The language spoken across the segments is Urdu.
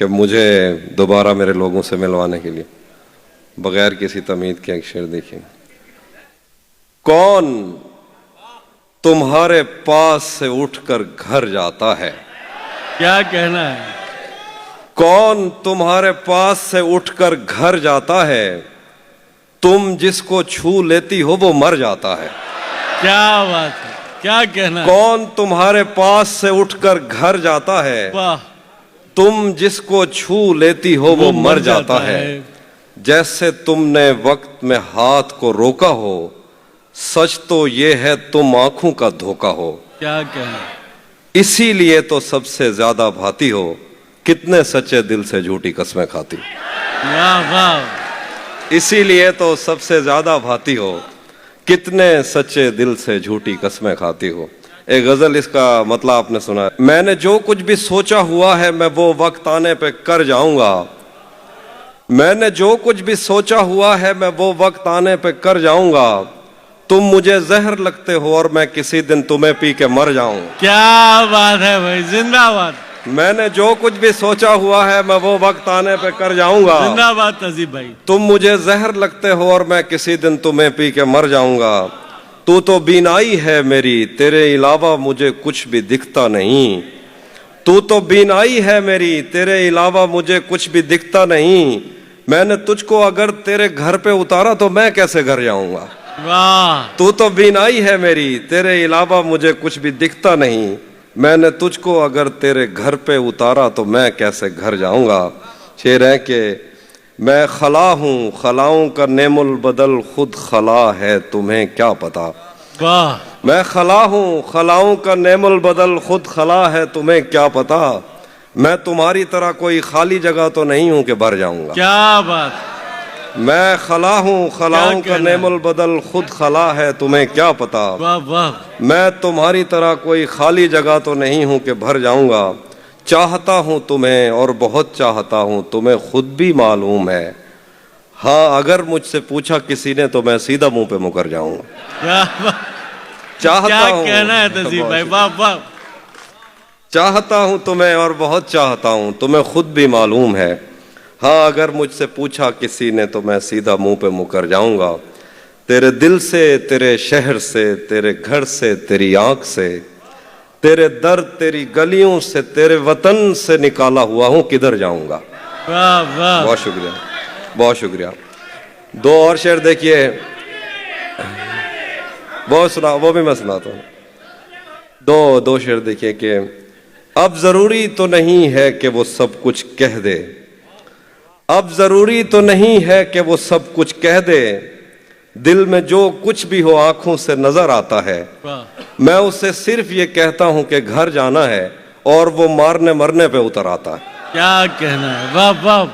کہ مجھے دوبارہ میرے لوگوں سے ملوانے کے لیے بغیر کسی تمہید کے ایک شعر دیکھیں. کون تمہارے پاس سے اٹھ کر گھر جاتا ہے؟ کیا کہنا ہے؟ کون تمہارے پاس سے اٹھ کر گھر جاتا ہے؟ تم جس کو چھو لیتی ہو وہ مر جاتا ہے. کیا بات ہے، کیا کہنا ہے؟ کون تمہارے پاس سے اٹھ کر گھر جاتا ہے؟ واہ، تم جس کو چھو لیتی ہو وہ مر جاتا ہے. جیسے تم نے وقت میں ہاتھ کو روکا ہو، سچ تو یہ ہے تم آنکھوں کا دھوکا ہو. کیا کہنا؟ اسی لیے تو سب سے زیادہ بھاتی ہو، کتنے سچے دل سے جھوٹی قسمیں کھاتی. واہ واہ، اسی لیے تو سب سے زیادہ بھاتی ہو، کتنے سچے دل سے جھوٹی قسمیں کھاتی ہو. ایک غزل، اس کا مطلب آپ نے سنا ہے. میں نے جو کچھ بھی سوچا ہوا ہے میں وہ وقت آنے پہ کر جاؤں گا. میں نے جو کچھ بھی سوچا ہوا ہے میں وہ وقت آنے پہ کر جاؤں گا. تم مجھے زہر لگتے ہو اور میں کسی دن تمہیں پی کے مر جاؤں. کیا بات ہے بھائی، زندہ باد. میں نے جو کچھ بھی سوچا ہوا ہے میں وہ وقت آنے پہ کر جاؤں گا. زندہ باد تہذیب بھائی. تم مجھے زہر لگتے ہو اور میں کسی دن تمہیں پی کے مر جاؤں گا. تو بینائی ہے میری، تیرے علاوہ مجھے کچھ بھی دکھتا نہیں. تو بینائی ہے میری، تیرے علاوہ مجھے کچھ بھی دکھتا نہیں. میں نے تجھ کو اگر تیرے گھر پہ اتارا تو میں کیسے گھر جاؤں گا. واہ، تو بینائی ہے میری، تیرے علاوہ مجھے کچھ بھی دکھتا نہیں. میں نے تجھ کو اگر تیرے گھر پہ اتارا تو میں کیسے گھر جاؤں گا. شعر ہے کہ میں خلا ہوں، خلاؤں کا نعم البدل خود خلا ہے تمہیں کیا پتا. واہ، میں خلا ہوں، خلاؤں کا نعم البدل خود خلا ہے تمہیں کیا پتا. میں تمہاری طرح کوئی خالی جگہ تو نہیں ہوں کہ بھر جاؤں گا. کیا بات. میں خلا ہوں، خلاؤں کا نعم البدل خود خلا ہے تمہیں کیا پتا. واہ واہ، میں تمہاری طرح کوئی خالی جگہ تو نہیں ہوں کہ بھر جاؤں گا. چاہتا ہوں تمہیں اور بہت چاہتا ہوں، تمہیں خود بھی معلوم ہے. ہاں اگر مجھ سے پوچھا کسی نے تو میں سیدھا منہ پہ مکر جاؤں گا. کیا بات. چاہتا کیا ہوں، کہنا ہے تہذیب بھائی، واہ واہ. چاہتا ہوں تمہیں اور بہت چاہتا ہوں، تمہیں خود بھی معلوم ہے. ہاں اگر مجھ سے پوچھا کسی نے تو میں سیدھا منہ پہ مکر جاؤں گا. تیرے دل سے، تیرے شہر سے، تیرے گھر سے، تیری آنکھ سے، تیرے در، تیری گلیوں سے، تیرے وطن سے نکالا ہوا ہوں، کدھر جاؤں گا. واہ واہ، بہت شکریہ، بہت شکریہ. دو اور شعر دیکھیے، وہ بھی میں سناتا ہوں. دو شعر دیکھیے کہ اب ضروری تو نہیں ہے کہ وہ سب کچھ کہہ دے. اب ضروری تو نہیں ہے کہ وہ سب کچھ کہہ دے. دل میں جو کچھ بھی ہو آنکھوں سے نظر آتا ہے. میں اسے صرف یہ کہتا ہوں کہ گھر جانا ہے اور وہ مارنے مرنے پہ اتر آتا ہے. کیا کہنا ہے، واہ واہ.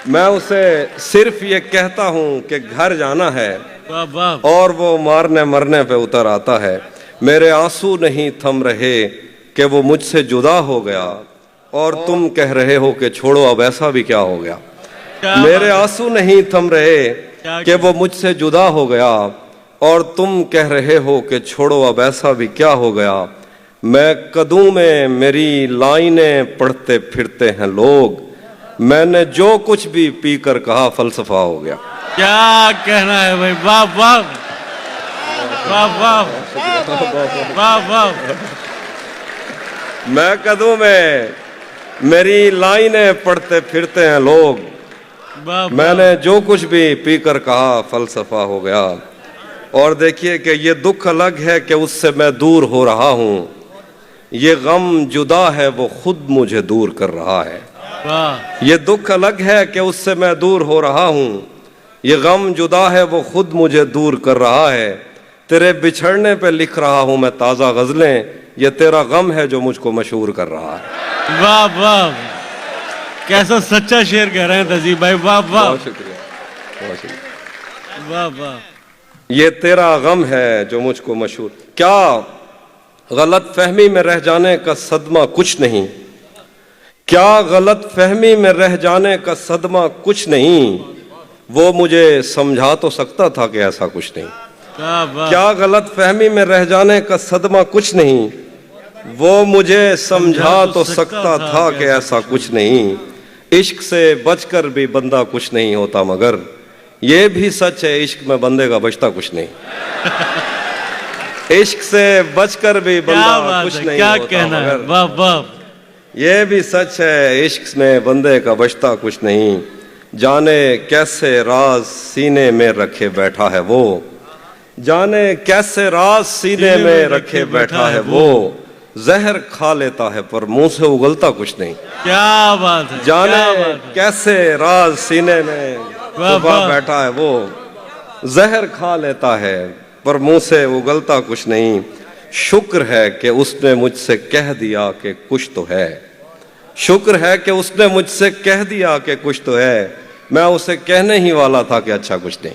میں اسے صرف یہ کہتا ہوں کہ گھر جانا ہے واہ واہ، اور وہ مارنے مرنے پہ اتر آتا ہے. میرے آنسو نہیں تھم رہے کہ وہ مجھ سے جدا ہو گیا اور تم کہہ رہے ہو کہ چھوڑو اب ایسا بھی کیا ہو گیا. میرے آنسو نہیں تھم رہے کہ وہ مجھ سے جدا ہو گیا اور تم کہہ رہے ہو کہ چھوڑو اب ایسا بھی کیا ہو گیا. میں قدوں میں میری لائنیں پڑھتے پھرتے ہیں لوگ. میں نے جو کچھ بھی پی کر کہا فلسفہ ہو گیا. کیا کہنا ہے بھائی، واہ واہ واہ واہ واہ واہ. میں قدوں میں میری لائنیں پڑھتے پھرتے ہیں لوگ. میں نے جو کچھ بھی پی کر کہا فلسفہ ہو گیا. اور دیکھیے کہ یہ دکھ الگ ہے کہ اس سے میں دور ہو رہا ہوں. یہ غم جدا ہے وہ خود مجھے دور کر رہا ہے. یہ دکھ الگ ہے کہ اس سے میں دور ہو رہا ہوں. یہ غم جدا ہے وہ خود مجھے دور کر رہا ہے. تیرے بچھڑنے پہ لکھ رہا ہوں میں تازہ غزلیں. یہ تیرا غم ہے جو مجھ کو مشہور کر رہا ہے. واہ واہ، کیسا سچا شعر کہہ رہے ہیں تہذیب بھائی، واہ واہ. بہت شکریہ، بہت شکریہ. واہ واہ، یہ تیرا غم ہے جو مجھ کو مشہور. کیا غلط فہمی میں رہ جانے کا صدمہ کچھ نہیں. کیا غلط فہمی میں رہ جانے کا صدمہ کچھ نہیں. وہ مجھے سمجھا تو سکتا تھا کہ ایسا کچھ نہیں. کیا غلط فہمی میں رہ جانے کا صدمہ کچھ نہیں. وہ مجھے سمجھا تو سکتا تھا کہ ایسا کچھ نہیں، عشق سے بچ کر بھی بندہ کچھ نہیں ہوتا، مگر یہ بھی سچ ہے عشق میں بندے کا بچتا کچھ نہیں۔ عشق سے بچ کر بھی بندہ کچھ نہیں کیا ہوتا، کہنا ہے، مگر واہ واہ، یہ بھی سچ ہے عشق میں بندے کا بچتا کچھ نہیں، جانے کیسے راز سینے میں رکھے بیٹھا ہے وہ، جانے کیسے راز سینے میں رکھے بیٹھا ہے وہ، زہر کھا لیتا ہے پر منہ سے اگلتا کچھ نہیں۔ کیا بات ہے، جانے کیسے راز سینے میں چھپا بیٹھا ہے وہ، زہر کھا لیتا ہے پر منہ سے اگلتا کچھ نہیں، شکر ہے کہ اس نے مجھ سے کہہ دیا کہ کچھ تو ہے، شکر ہے کہ اس نے مجھ سے کہہ دیا کہ کچھ تو ہے، میں اسے کہنے ہی والا تھا کہ اچھا کچھ نہیں۔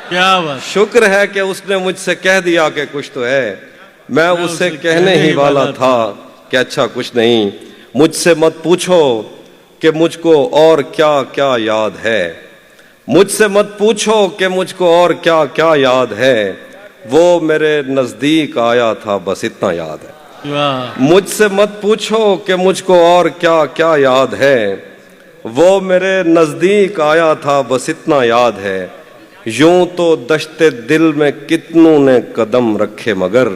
کیا بات، شکر ہے کہ اس نے مجھ سے کہہ دیا کہ کچھ تو ہے، میں اسے کہنے ہی والا تھا کہ اچھا کچھ نہیں، مجھ سے مت پوچھو کہ مجھ کو اور کیا کیا یاد ہے، مجھ سے مت پوچھو کہ مجھ کو اور کیا کیا یاد ہے، وہ میرے نزدیک آیا تھا بس اتنا یاد ہے۔ واہ، مجھ سے مت پوچھو کہ مجھ کو اور کیا کیا یاد ہے، وہ میرے نزدیک آیا تھا بس اتنا یاد ہے، یوں تو دشت دل میں کتنوں نے قدم رکھے مگر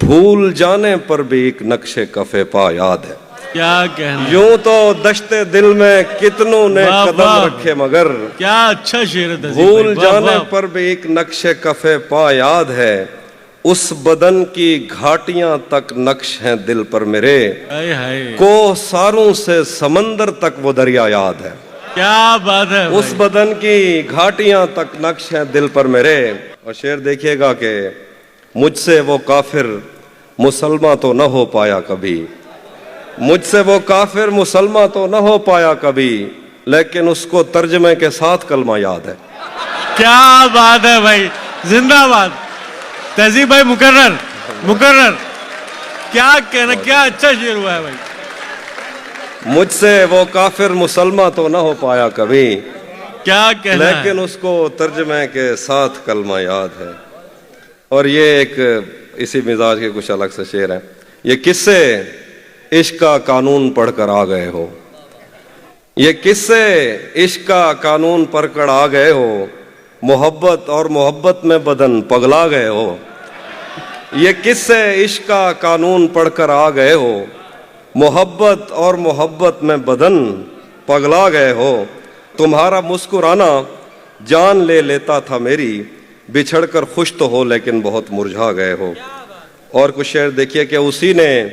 بھول جانے پر بھی ایک نقش کفے پا یاد ہے۔ کیا کہنا، یوں تو دشت دل میں کتنوں نے واہ قدم واہ، رکھے مگر کیا اچھا شعر ہے تہذیب بھول بھائی، واہ جانے واہ، پر بھی ایک نقش کفے پا یاد ہے، اس بدن کی گھاٹیاں تک نقش ہیں دل پر میرے، ہائے ہائے، کوہ ساروں سے سمندر تک وہ دریا یاد ہے۔ کیا بات ہے اس بدن کی گھاٹیاں تک نقش ہیں دل پر میرے۔ اور شعر دیکھیے گا کہ مجھ سے وہ کافر مسلمہ تو نہ ہو پایا کبھی، مجھ سے وہ کافر مسلمہ تو نہ ہو پایا کبھی، لیکن اس کو ترجمے کے ساتھ کلمہ یاد ہے۔ کیا بات ہے بھائی، زندہ باد تہذیب بھائی، مکرر مکرر، کیا کہنا، کیا اچھا شعر ہوا ہے بھائی۔ مجھ سے وہ کافر مسلمہ تو نہ ہو پایا کبھی، کیا کہنا ہے، لیکن اس کو ترجمے کے ساتھ کلمہ یاد ہے۔ اور یہ ایک اسی مزاج کے کچھ الگ سے شعر ہیں، یہ کس سے عشق کا قانون پڑھ کر آ گئے ہو، یہ کس سے عشق کا قانون پڑھ کر آ گئے ہو، محبت اور محبت میں بدن پگلا گئے ہو، یہ کس سے عشق کا قانون پڑھ کر آ گئے ہو، محبت اور محبت میں بدن پگلا گئے ہو، تمہارا مسکرانا جان لے لیتا تھا میری، بچھڑ کر خوش تو ہو لیکن بہت مرجھا گئے ہو۔ اور کچھ شعر دیکھیے کہ اسی نے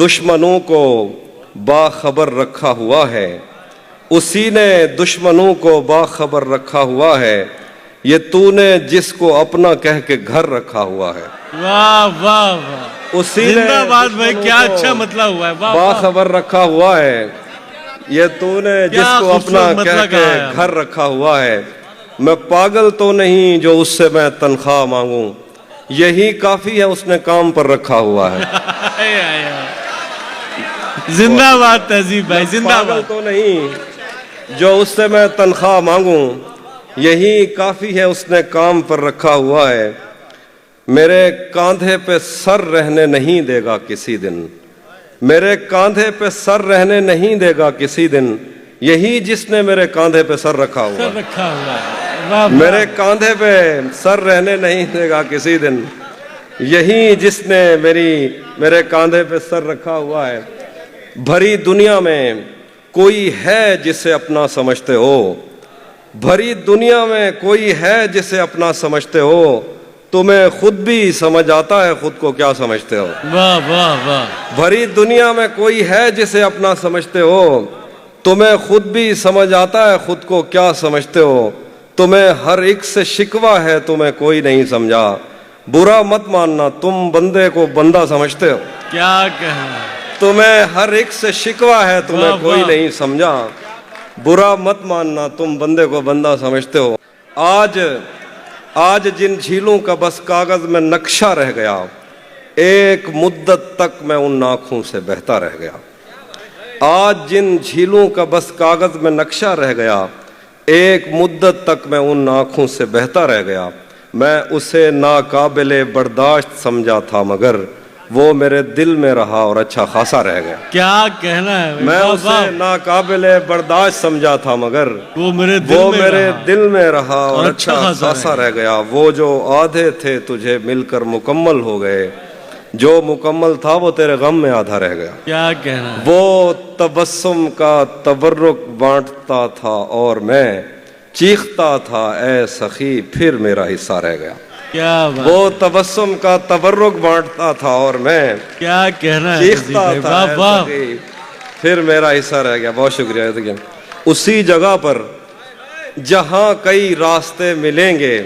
دشمنوں کو باخبر رکھا ہوا ہے، اسی نے دشمنوں کو باخبر رکھا ہوا ہے، یہ تو نے جس کو اپنا کہہ کے گھر رکھا ہوا ہے۔ واہ واہ واہ، اسی نے زندہ باد بھائی، دشمنوں کیا کو اچھا مطلب ہوا ہے، واہ واہ، باخبر رکھا ہوا ہے، یہ تو نے جس کیا کو اپنا خوبصورت کہہ مطلب کے کہا ہے۔ گھر رکھا ہوا ہے، میں پاگل تو نہیں جو اس سے میں تنخواہ مانگوں، یہی کافی ہے اس نے کام پر رکھا ہوا ہے۔ زندہ باد تہذیب بھائی، زندہ پاگل باد، تو نہیں جو اس سے میں تنخواہ مانگوں، یہی کافی ہے اس نے کام پر رکھا ہوا ہے، میرے کاندھے پہ سر رہنے نہیں دے گا کسی دن، میرے کاندھے پہ سر رہنے نہیں دے گا کسی دن، یہی جس نے میرے کاندھے پہ سر رکھا ہوا سر ہے، رکھا ہوا ہے، واہ واہ، میرے کاندھے پہ سر رہنے نہیں دے گا کسی دن، یہی جس نے میرے کاندھے پہ سر رکھا ہوا ہے، بھری دنیا میں کوئی ہے جسے اپنا سمجھتے ہو، بھری دنیا میں کوئی ہے جسے اپنا سمجھتے ہو، تمہیں خود بھی سمجھ آتا ہے خود کو کیا سمجھتے ہو۔ واہ واہ واہ، بھری دنیا میں کوئی ہے جسے اپنا سمجھتے ہو، تمہیں خود بھی سمجھ آتا ہے خود کو کیا سمجھتے ہو، تمہیں ہر ایک سے شکوہ ہے تمہیں کوئی نہیں سمجھا، برا مت ماننا تم بندے کو بندہ سمجھتے ہو، کیا کہنا، تمہیں ہر ایک سے شکوہ ہے تمہیں واہ کوئی واہ، نہیں سمجھا، برا مت ماننا تم بندے کو بندہ سمجھتے ہو۔ آج جن جھیلوں کا بس کاغذ میں نقشہ رہ گیا، ایک مدت تک میں ان آنکھوں سے بہتا رہ گیا، آج جن جھیلوں کا بس کاغذ میں نقشہ رہ گیا، ایک مدت تک میں ان آنکھوں سے بہتا رہ گیا، میں اسے ناقابل برداشت سمجھا تھا مگر وہ میرے دل میں رہا اور اچھا خاصا رہ گیا. کیا کہنا ہے بھائی، میں واہ اسے واہ. ناقابل برداشت سمجھا تھا مگر وہ میرے وہ دل میں میرے رہا دل میں رہا اور اور اچھا اچھا خاصا خاصا رہ گیا. وہ جو آدھے تھے تجھے مل کر مکمل ہو گئے، جو مکمل تھا وہ تیرے غم میں آدھا رہ گیا. کیا کہنا ہے. وہ تبسم کا تبرک بانٹتا تھا اور میں چیختا تھا اے سخی پھر میرا حصہ رہ گیا. کیا بات، وہ تبسم کا تبرک بانٹتا تھا اور میں کیا کہنا ہے. چیختا بھائی، تھا واہ اے واہ. سخی پھر میرا حصہ رہ گیا. بہت شکریہ. اسی جگہ پر جہاں کئی راستے ملیں گے،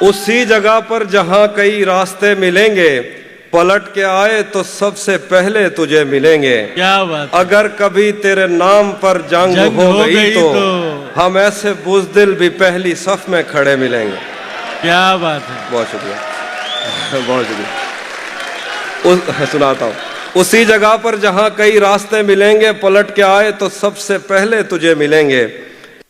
اسی جگہ پر جہاں کئی راستے ملیں گے، پلٹ کے آئے تو سب سے پہلے تجھے ملیں گے. کیا بات، اگر کبھی تیرے نام پر جنگ ہو گئی تو ہم ایسے بزدل بھی پہلی صف میں کھڑے ملیں گے. کیا بات ہے. بہت شکریہ، بہت شکریہ. سناتا ہوں. اسی جگہ پر جہاں کئی راستے ملیں گے، پلٹ کے آئے تو سب سے پہلے تجھے ملیں گے.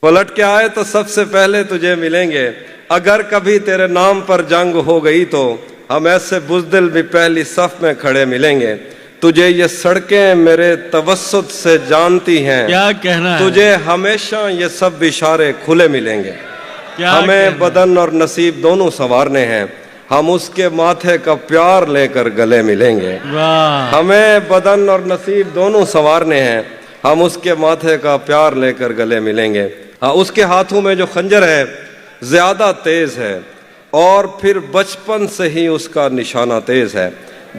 پلٹ کے آئے تو سب سے پہلے تجھے ملیں گے. اگر کبھی تیرے نام پر جنگ ہو گئی تو ہم ایسے بزدل بھی پہلی صف میں کھڑے ملیں گے. تجھے یہ سڑکیں میرے توسط سے جانتی ہیں، کیا کہنا ہے. تجھے ہمیشہ یہ سب اشارے کھلے ملیں گے. کیا ہمیں کہنا ہے. بدن اور نصیب دونوں سنوارنے ہیں، ہم اس کے ماتھے کا پیار لے کر گلے ملیں گے. واہ، ہمیں بدن اور نصیب دونوں سنوارنے ہیں، ہم اس کے ماتھے کا پیار لے کر گلے ملیں گے. ہاں، اس کے ہاتھوں میں جو خنجر ہے زیادہ تیز ہے اور پھر بچپن سے ہی اس کا نشانہ تیز ہے.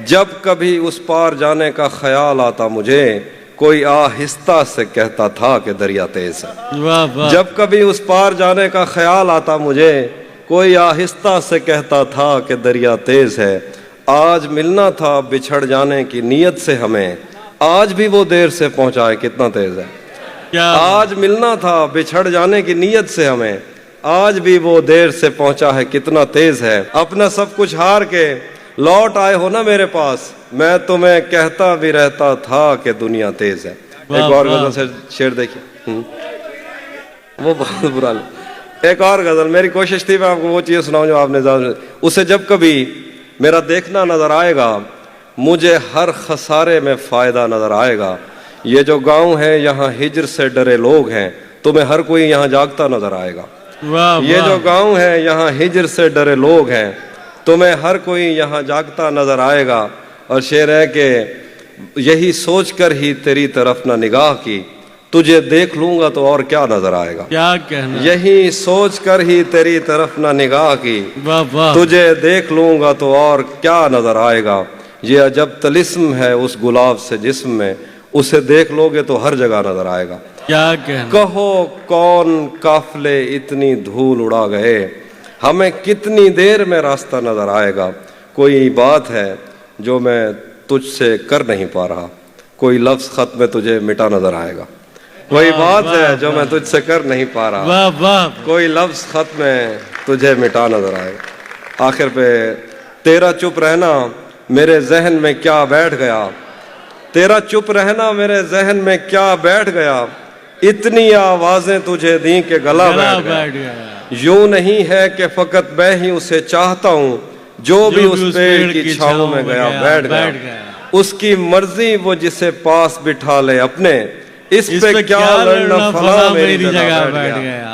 جب کبھی اس پار جانے کا خیال آتا مجھے، کوئی آہستہ سے کہتا تھا کہ دریا تیز ہے. واہ واہ. جب کبھی اس پار جانے کا خیال آتا مجھے، کوئی آہستہ سے کہتا تھا کہ دریا تیز ہے. آج ملنا تھا بچھڑ جانے کی نیت سے ہمیں، آج بھی وہ دیر سے پہنچا ہے کتنا تیز ہے. کیا آج ملنا تھا بچھڑ جانے کی نیت سے ہمیں، آج بھی وہ دیر سے پہنچا ہے کتنا تیز ہے. اپنا سب کچھ ہار کے لوٹ آئے ہو نا میرے پاس، میں تمہیں کہتا بھی رہتا تھا کہ دنیا تیز ہے. ایک اور غزل سے شعر دیکھیے، وہ بہت برا. ایک اور غزل، میری کوشش تھی میں آپ کو وہ چیز سناؤں جو آپ نے اسے جب کبھی میرا دیکھنا نظر آئے گا، مجھے ہر خسارے میں فائدہ نظر آئے گا. یہ جو گاؤں ہے یہاں ہجر سے ڈرے لوگ ہیں، تمہیں ہر کوئی یہاں جاگتا نظر آئے گا. یہ جو گاؤں ہے یہاں ہجر سے ڈرے لوگ ہیں، تمہیں ہر کوئی یہاں جاگتا نظر آئے گا. اور شعر ہے کہ یہی سوچ کر ہی تیری طرف نہ نگاہ کی، تجھے دیکھ لوں گا تو اور کیا نظر آئے گا. کیا کہنا. یہی سوچ کر ہی تیری طرف نہ نگاہ کی، واہ واہ. تجھے دیکھ لوں گا تو اور کیا نظر آئے گا. یہ عجب طلسم ہے اس گلاب سے جسم میں، اسے دیکھ لو گے تو ہر جگہ نظر آئے گا. کیا کہنا. کہو کون قافلے اتنی دھول اڑا گئے، ہمیں کتنی دیر میں راستہ نظر آئے گا. کوئی بات ہے جو میں تجھ سے کر نہیں پا رہا، کوئی لفظ خط میں تجھے مٹا نظر آئے گا. کوئی بات ہے جو میں تجھ سے کر نہیں پا رہا، واہ واہ. کوئی لفظ خط میں تجھے مٹا نظر آئے گا. آخر پہ تیرا چپ رہنا میرے ذہن میں کیا بیٹھ گیا، تیرا چپ رہنا میرے ذہن میں کیا بیٹھ گیا. اتنی آوازیں تجھے دیں کہ گلا بیٹھ گیا. یوں نہیں ہے کہ فقط میں ہی اسے چاہتا ہوں، جو بھی اس پیڑ کی چھاؤں میں گیا بیٹھ گیا. اس کی مرضی وہ جسے پاس بٹھا لے اپنے، اس پہ کیا لڑنا فلاں میری جگہ بیٹھ گیا.